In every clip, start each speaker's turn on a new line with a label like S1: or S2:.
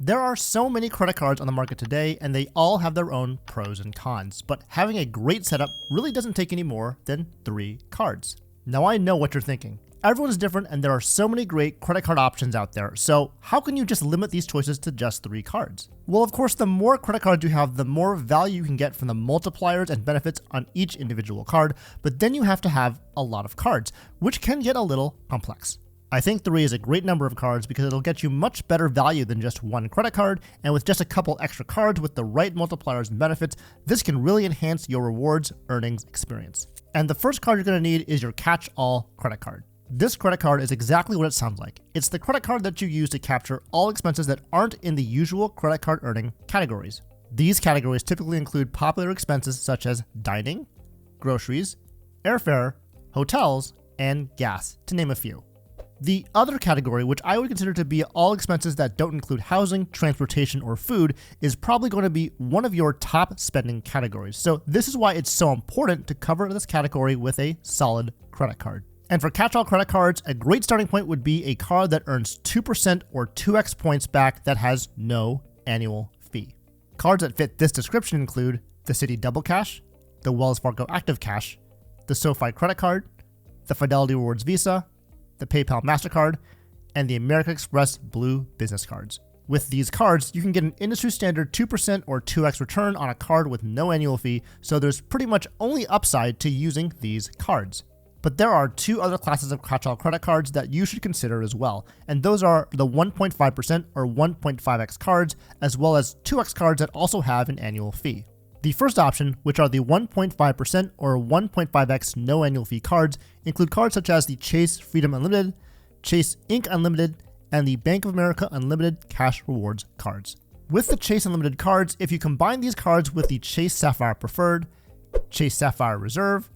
S1: There are so many credit cards on the market today, and they all have their own pros and cons, but having a great setup really doesn't take any more than 3 cards. Now I know what you're thinking. Everyone's different and there are so many great credit card options out there, so how can you just limit these choices to just 3 cards? Well, of course, the more credit cards you have, the more value you can get from the multipliers and benefits on each individual card, but then you have to have a lot of cards, which can get a little complex. I think 3 is a great number of cards because it'll get you much better value than just 1 credit card, and with just a couple extra cards with the right multipliers and benefits, this can really enhance your rewards earnings experience. And the first card you're going to need is your catch-all credit card. This credit card is exactly what it sounds like. It's the credit card that you use to capture all expenses that aren't in the usual credit card earning categories. These categories typically include popular expenses such as dining, groceries, airfare, hotels, and gas, to name a few. The other category, which I would consider to be all expenses that don't include housing, transportation, or food, is probably going to be one of your top spending categories. So this is why it's so important to cover this category with a solid credit card. And for catch-all credit cards, a great starting point would be a card that earns 2% or 2x points back that has no annual fee. Cards that fit this description include the Citi Double Cash, the Wells Fargo Active Cash, the SoFi Credit Card, the Fidelity Rewards Visa, the PayPal MasterCard, and the American Express Blue Business Cards. With these cards, you can get an industry standard 2% or 2x return on a card with no annual fee, so there's pretty much only upside to using these cards. But there are 2 other classes of catch-all credit cards that you should consider as well, and those are the 1.5% or 1.5x cards, as well as 2x cards that also have an annual fee. The first option, which are the 1.5% or 1.5x no annual fee cards, include cards such as the Chase Freedom Unlimited, Chase Ink Unlimited, and the Bank of America Unlimited Cash Rewards cards. With the Chase Unlimited cards, if you combine these cards with the Chase Sapphire Preferred, Chase Sapphire Reserve,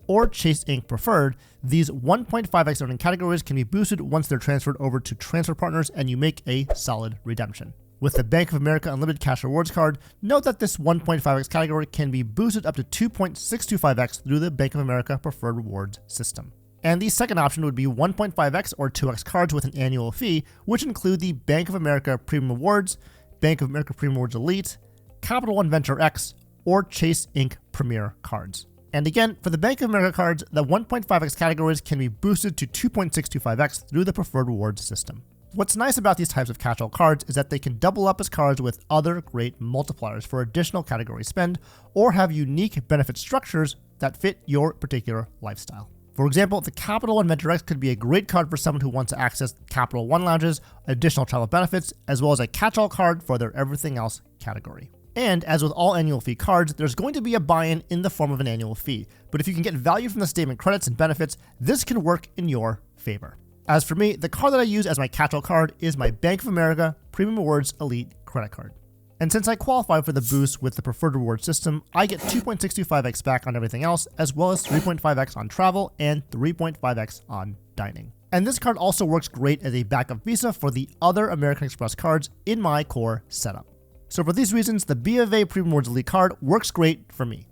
S1: or Chase Ink Preferred, these 1.5x earning categories can be boosted once they're transferred over to transfer partners and you make a solid redemption. With the Bank of America Unlimited Cash Rewards card, note that this 1.5x category can be boosted up to 2.625x through the Bank of America Preferred Rewards system. And the second option would be 1.5x or 2x cards with an annual fee, which include the Bank of America Premium Rewards, Bank of America Premium Rewards Elite, Capital One Venture X, or Chase Ink Premier cards. And again, for the Bank of America cards, the 1.5x categories can be boosted to 2.625x through the Preferred Rewards system. What's nice about these types of catch-all cards is that they can double up as cards with other great multipliers for additional category spend, or have unique benefit structures that fit your particular lifestyle. For example, the Capital One Venture X could be a great card for someone who wants to access Capital One lounges, additional travel benefits, as well as a catch-all card for their everything else category. And as with all annual fee cards, there's going to be a buy-in in the form of an annual fee, but if you can get value from the statement credits and benefits, this can work in your favor. As for me, the card that I use as my catch-all card is my Bank of America Premium Rewards Elite credit card. And since I qualify for the boost with the Preferred Rewards system, I get 2.625x back on everything else, as well as 3.5x on travel and 3.5x on dining. And this card also works great as a backup Visa for the other American Express cards in my core setup. So for these reasons, the B of A Premium Rewards Elite card works great for me.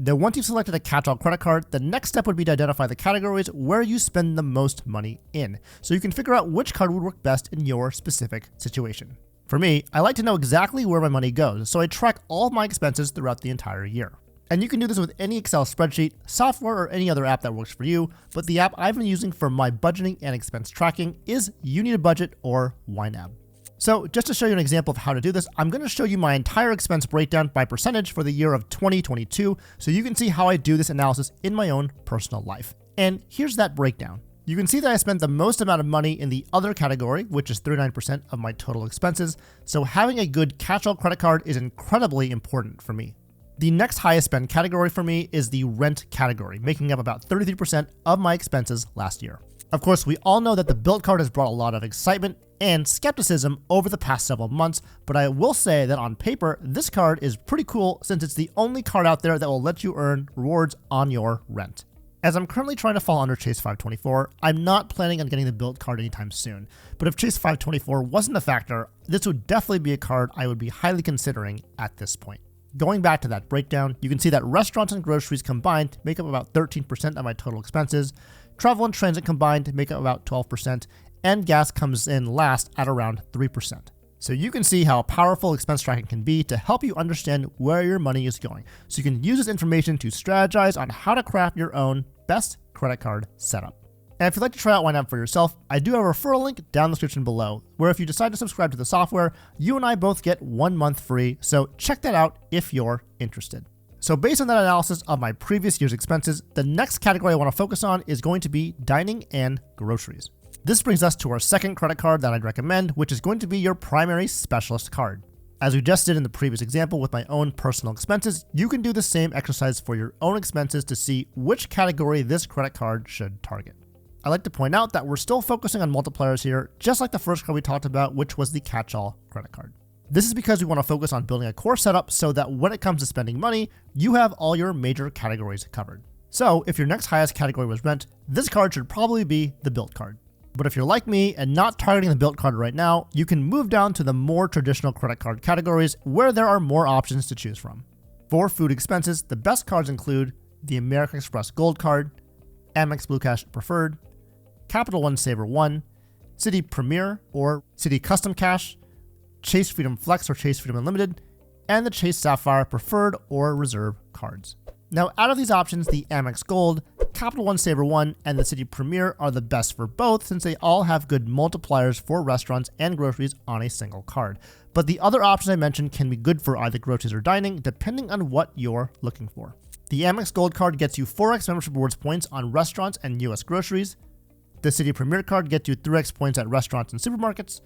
S1: Now, once you've selected a catch-all credit card, the next step would be to identify the categories where you spend the most money in, so you can figure out which card would work best in your specific situation. For me, I like to know exactly where my money goes, so I track all of my expenses throughout the entire year. And you can do this with any Excel spreadsheet, software, or any other app that works for you, but the app I've been using for my budgeting and expense tracking is You Need a Budget, or YNAB. So just to show you an example of how to do this, I'm going to show you my entire expense breakdown by percentage for the year of 2022, so you can see how I do this analysis in my own personal life. And here's that breakdown. You can see that I spent the most amount of money in the other category, which is 39% of my total expenses, so having a good catch-all credit card is incredibly important for me. The next highest spend category for me is the rent category, making up about 33% of my expenses last year. Of course, we all know that the Built card has brought a lot of excitement and skepticism over the past several months, but I will say that on paper, this card is pretty cool since it's the only card out there that will let you earn rewards on your rent. As I'm currently trying to fall under Chase 524, I'm not planning on getting the Built card anytime soon, but if Chase 524 wasn't a factor, this would definitely be a card I would be highly considering at this point. Going back to that breakdown, you can see that restaurants and groceries combined make up about 13% of my total expenses, travel and transit combined make up about 12%, and gas comes in last at around 3%. So you can see how powerful expense tracking can be to help you understand where your money is going. So you can use this information to strategize on how to craft your own best credit card setup. And if you'd like to try out YNAB for yourself, I do have a referral link down in the description below, where if you decide to subscribe to the software, you and I both get 1 month free. So check that out if you're interested. So based on that analysis of my previous year's expenses, the next category I want to focus on is going to be dining and groceries. This brings us to our second credit card that I'd recommend, which is going to be your primary specialist card. As we just did in the previous example with my own personal expenses, you can do the same exercise for your own expenses to see which category this credit card should target. I'd like to point out that we're still focusing on multipliers here, just like the first card we talked about, which was the catch-all credit card. This is because we want to focus on building a core setup so that when it comes to spending money, you have all your major categories covered. So if your next highest category was rent, this card should probably be the built card. But if you're like me and not targeting the built card right now, you can move down to the more traditional credit card categories where there are more options to choose from. For food expenses, the best cards include the American Express Gold Card, Amex Blue Cash Preferred, Capital One Saver One, Citi Premier or Citi Custom Cash, Chase Freedom Flex or Chase Freedom Unlimited, and the Chase Sapphire Preferred or Reserve cards. Now, out of these options, the Amex Gold, Capital One Saver One, and the Citi Premier are the best for both since they all have good multipliers for restaurants and groceries on a single card. But the other options I mentioned can be good for either groceries or dining, depending on what you're looking for. The Amex Gold card gets you 4x membership rewards points on restaurants and US groceries. The Citi Premier card gets you 3x points at restaurants and supermarkets.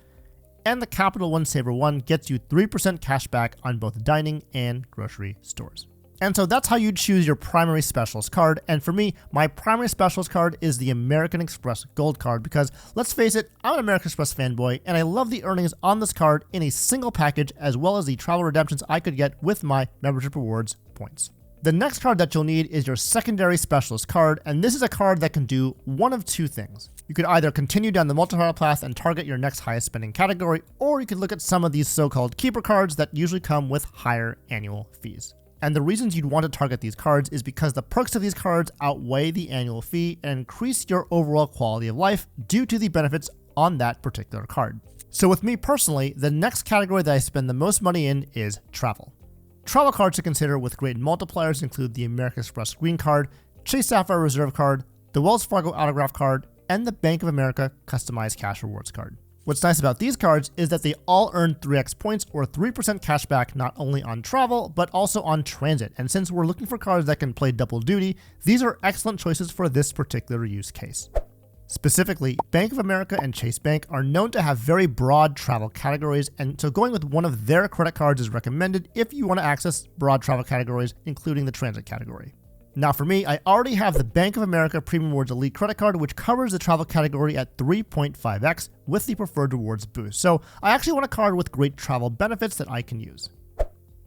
S1: And the Capital One Saver One gets you 3% cash back on both dining and grocery stores. And so that's how you choose your primary specialist card. And for me, my primary specialist card is the American Express Gold card because, let's face it, I'm an American Express fanboy and I love the earnings on this card in a single package as well as the travel redemptions I could get with my membership rewards points. The next card that you'll need is your secondary specialist card, and this is a card that can do one of two things. You could either continue down the multiplier path and target your next highest spending category, or you could look at some of these so-called keeper cards that usually come with higher annual fees. And the reasons you'd want to target these cards is because the perks of these cards outweigh the annual fee and increase your overall quality of life due to the benefits on that particular card. So with me personally, the next category that I spend the most money in is travel. Travel cards to consider with great multipliers include the American Express Green Card, Chase Sapphire Reserve Card, the Wells Fargo Autograph Card, and the Bank of America Customized Cash Rewards Card. What's nice about these cards is that they all earn 3x points or 3% cash back not only on travel, but also on transit. And since we're looking for cards that can play double duty, these are excellent choices for this particular use case. Specifically, Bank of America and Chase Bank are known to have very broad travel categories, and so going with one of their credit cards is recommended if you want to access broad travel categories, including the transit category. Now for me, I already have the Bank of America Premium Rewards Elite credit card, which covers the travel category at 3.5x with the Preferred Rewards boost. So I actually want a card with great travel benefits that I can use.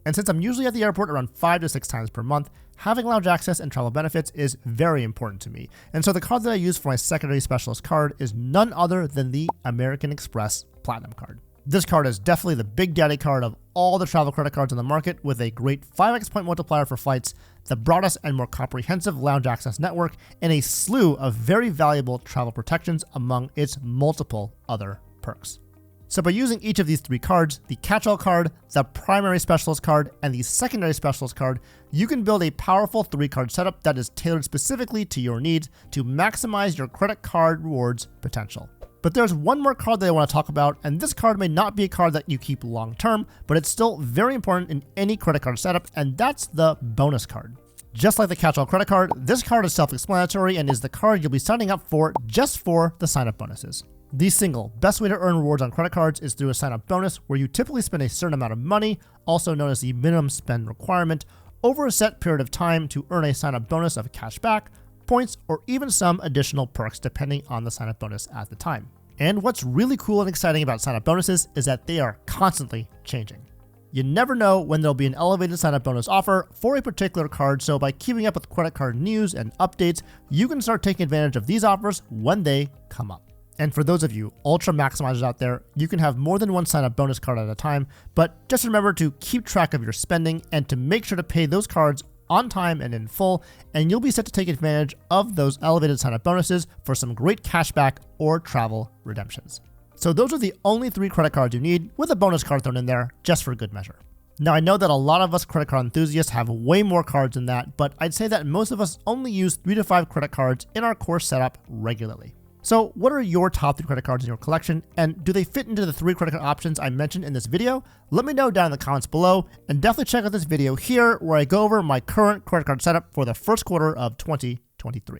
S1: And since I'm usually at the airport around 5 to 6 times per month, having lounge access and travel benefits is very important to me. And so the card that I use for my secondary specialist card is none other than the American Express Platinum card. This card is definitely the big daddy card of all the travel credit cards on the market, with a great 5x point multiplier for flights, the broadest and more comprehensive lounge access network, and a slew of very valuable travel protections among its multiple other perks. So by using each of these three cards, the catch-all card, the primary specialist card, and the secondary specialist card, you can build a powerful 3-card setup that is tailored specifically to your needs to maximize your credit card rewards potential. But there's one more card that I want to talk about, and this card may not be a card that you keep long-term, but it's still very important in any credit card setup, and that's the bonus card. Just like the catch-all credit card, this card is self-explanatory and is the card you'll be signing up for just for the sign-up bonuses. The single best way to earn rewards on credit cards is through a sign-up bonus where you typically spend a certain amount of money, also known as the minimum spend requirement, over a set period of time to earn a sign-up bonus of cash back, points, or even some additional perks depending on the sign-up bonus at the time. And what's really cool and exciting about sign-up bonuses is that they are constantly changing. You never know when there'll be an elevated sign-up bonus offer for a particular card, so by keeping up with credit card news and updates, you can start taking advantage of these offers when they come up. And for those of you ultra maximizers out there, you can have more than one sign-up bonus card at a time, but just remember to keep track of your spending and to make sure to pay those cards on time and in full, and you'll be set to take advantage of those elevated sign-up bonuses for some great cashback or travel redemptions. So those are the only 3 credit cards you need, with a bonus card thrown in there just for good measure. Now I know that a lot of us credit card enthusiasts have way more cards than that, but I'd say that most of us only use 3 to 5 credit cards in our core setup regularly. So what are your top 3 credit cards in your collection, and do they fit into the 3 credit card options I mentioned in this video? Let me know down in the comments below, and definitely check out this video here where I go over my current credit card setup for the first quarter of 2023.